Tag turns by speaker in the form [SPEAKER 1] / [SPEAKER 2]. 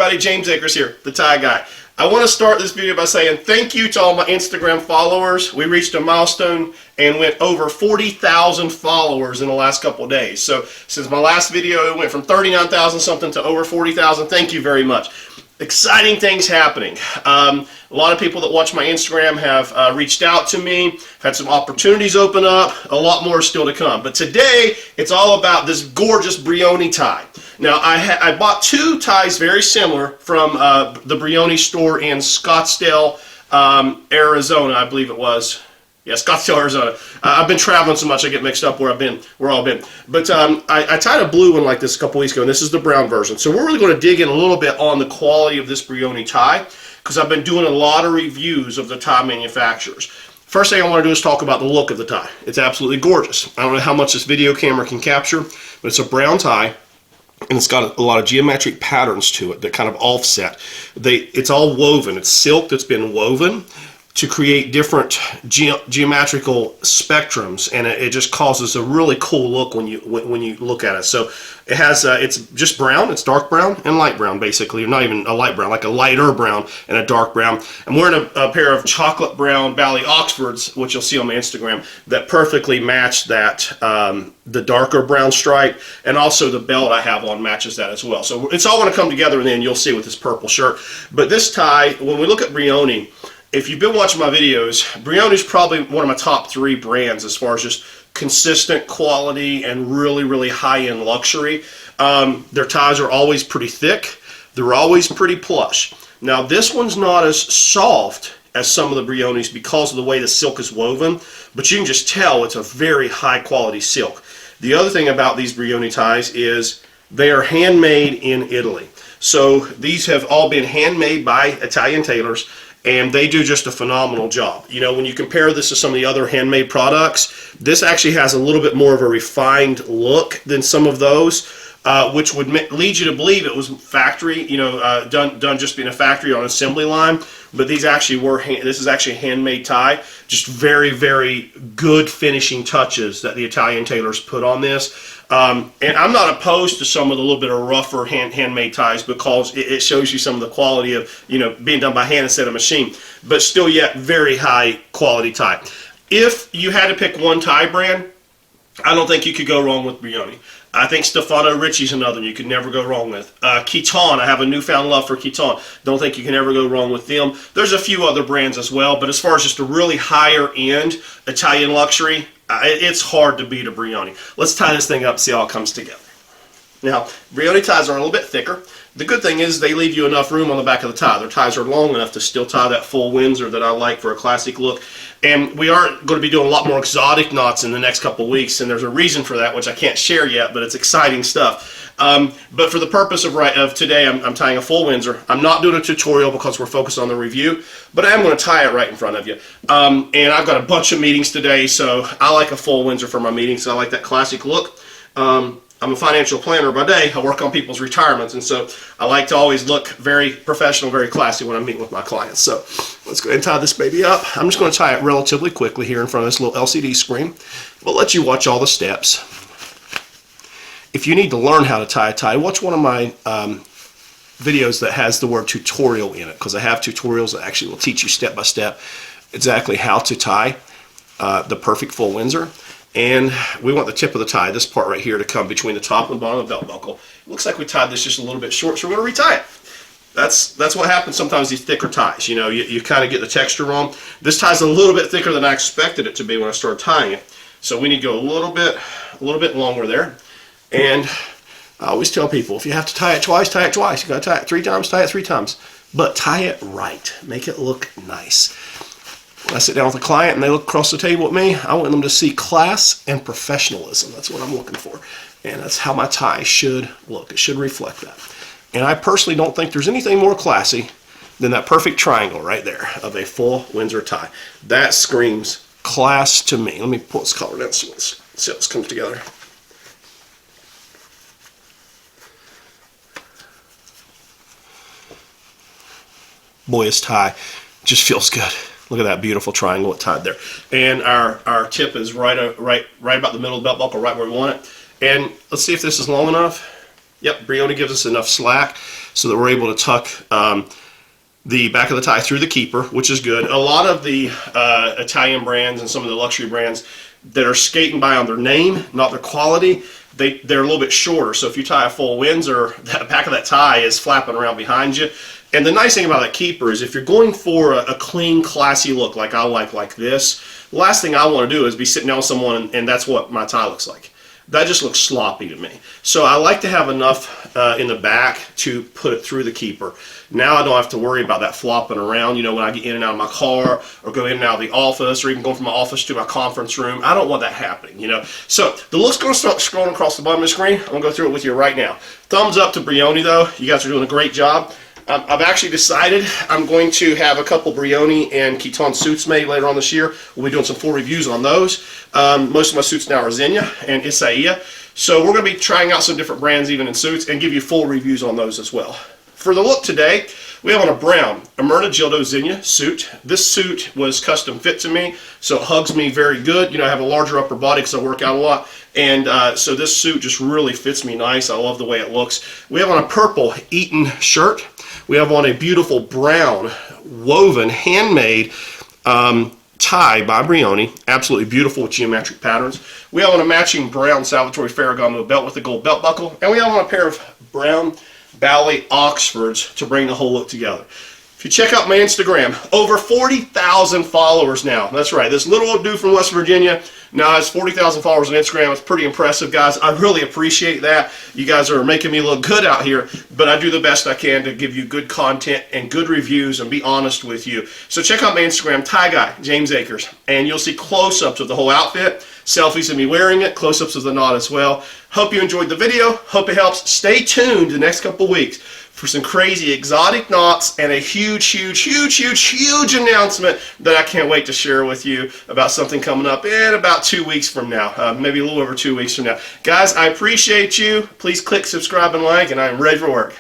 [SPEAKER 1] everybody, James Akers here, the tie guy. I want to start this video by saying thank you to all my Instagram followers. We reached a milestone and went over 40,000 followers in the last couple of days. So since my last video, it went from 39,000 something to over 40,000. Thank you very much. Exciting things happening. A lot of people that watch my Instagram have reached out to me, had some opportunities open up, a lot more still to come. But today, it's all about this gorgeous Brioni tie. Now, I bought two ties very similar from the Brioni store in Scottsdale, Arizona, I believe it was. Yeah, Scottsdale, Arizona. I've been traveling so much I get mixed up where all been. But I tied a blue one like this a couple weeks ago, and this is the brown version. So we're really going to dig in a little bit on the quality of this Brioni tie, because I've been doing a lot of reviews of the tie manufacturers. First thing I want to do is talk about the look of the tie. It's absolutely gorgeous. I don't know how much this video camera can capture, but it's a brown tie, and it's got a lot of geometric patterns to it that kind of offset. It's all woven. It's silk that's been woven to create different geometrical spectrums, and it just causes a really cool look when you look at it. So it has it's just brown, it's dark brown and light brown basically, or not even a light brown, like a lighter brown and a dark brown. I'm wearing a pair of chocolate brown Bally Oxfords, which you'll see on my Instagram, that perfectly match that the darker brown stripe, and also the belt I have on matches that as well. So it's all going to come together, and then you'll see with this purple shirt. But this tie, when we look at Brioni, if you've been watching my videos, Brioni's probably one of my top 3 brands as far as just consistent quality and really, really high-end luxury. Their ties are always pretty thick. They're always pretty plush. Now, this one's not as soft as some of the Brionis because of the way the silk is woven, but you can just tell it's a very high-quality silk. The other thing about these Brioni ties is they are handmade in Italy. So these have all been handmade by Italian tailors, and they do just a phenomenal job. You know, when you compare this to some of the other handmade products, this actually has a little bit more of a refined look than some of those, which would lead you to believe it was factory, you know, done just being a factory on an assembly line. But these actually were, this is actually a handmade tie. Just very, very good finishing touches that the Italian tailors put on this. And I'm not opposed to some of the little bit of rougher handmade ties, because it shows you some of the quality of, you know, being done by hand instead of machine. But still yet very high quality tie. If you had to pick one tie brand, I don't think you could go wrong with Brioni. I think Stefano Ricci's another one you could never go wrong with. Kiton, I have a newfound love for Kiton. Don't think you can ever go wrong with them. There's a few other brands as well, but as far as just a really higher end Italian luxury, it's hard to beat a Brioni. Let's tie this thing up and see how it comes together. Now, Brioni ties are a little bit thicker. The good thing is they leave you enough room on the back of the tie. Their ties are long enough to still tie that full Windsor that I like for a classic look. And we are going to be doing a lot more exotic knots in the next couple of weeks, and there's a reason for that, which I can't share yet, but it's exciting stuff. But for the purpose of today, I'm tying a full Windsor. I'm not doing a tutorial because we're focused on the review, but I am going to tie it right in front of you. And I've got a bunch of meetings today, so I like a full Windsor for my meetings. So I like that classic look. I'm a financial planner by day. I work on people's retirements, and so I like to always look very professional, very classy when I'm meeting with my clients. So let's go ahead and tie this baby up. I'm just going to tie it relatively quickly here in front of this little LCD screen. We'll let you watch all the steps. If you need to learn how to tie a tie, watch one of my videos that has the word tutorial in it, because I have tutorials that actually will teach you step by step exactly how to tie the perfect full Windsor. And we want the tip of the tie, this part right here, to come between the top and bottom of the belt buckle. It looks like we tied this just a little bit short, so we're going to retie it. That's what happens sometimes these thicker ties. You know, you kind of get the texture wrong. This tie's a little bit thicker than I expected it to be when I started tying it. So we need to go a little bit longer there. And I always tell people, if you have to tie it twice, tie it twice. You got to tie it 3 times, tie it 3 times. But tie it right. Make it look nice. When I sit down with a client and they look across the table at me, I want them to see class and professionalism. That's what I'm looking for. And that's how my tie should look. It should reflect that. And I personally don't think there's anything more classy than that perfect triangle right there of a full Windsor tie. That screams class to me. Let me pull this collar down so let's see how this comes together. Boy, this tie just feels good. Look at that beautiful triangle it tied there. And our tip is right about the middle of the belt buckle, right where we want it. And let's see if this is long enough. Yep, Brioni gives us enough slack. so that we're able to tuck the back of the tie through the keeper, which is good. A lot of the Italian brands and some of the luxury brands that are skating by on their name, not their quality, they're a little bit shorter. So if you tie a full Windsor, that back of that tie is flapping around behind you. And the nice thing about that keeper is if you're going for a clean, classy look like I like this, the last thing I want to do is be sitting down with someone and that's what my tie looks like. That just looks sloppy to me. So I like to have enough in the back to put it through the keeper. Now I don't have to worry about that flopping around, you know, when I get in and out of my car or go in and out of the office or even going from my office to my conference room. I don't want that happening, you know. So the look's going to start scrolling across the bottom of the screen. I'm going to go through it with you right now. Thumbs up to Brioni though. You guys are doing a great job. I've actually decided I'm going to have a couple Brioni and Kiton suits made later on this year. We'll be doing some full reviews on those. Most of my suits now are Zegna and Isaia. So we're going to be trying out some different brands even in suits and give you full reviews on those as well. For the look today, we have on a brown, a Myrna Gildo Zegna suit. This suit was custom fit to me, so it hugs me very good. You know, I have a larger upper body because I work out a lot. And so this suit just really fits me nice. I love the way it looks. We have on a purple Eton shirt. We have on a beautiful brown woven handmade tie by Brioni. Absolutely beautiful with geometric patterns. We have on a matching brown Salvatore Ferragamo belt with a gold belt buckle. And we have on a pair of brown Bally Oxfords to bring the whole look together. If you check out my Instagram, over 40,000 followers now. That's right, this little old dude from West Virginia now has 40,000 followers on Instagram. It's pretty impressive, guys. I really appreciate that. You guys are making me look good out here, but I do the best I can to give you good content and good reviews and be honest with you. So check out my Instagram, Tie Guy, James Akers, and you'll see close-ups of the whole outfit, selfies of me wearing it, close-ups of the knot as well. Hope you enjoyed the video. Hope it helps. Stay tuned the next couple weeks for some crazy exotic knots and a huge announcement that I can't wait to share with you about something coming up in about 2 weeks from now, maybe a little over 2 weeks from now. Guys, I appreciate you. Please click subscribe and like, and I'm ready for work.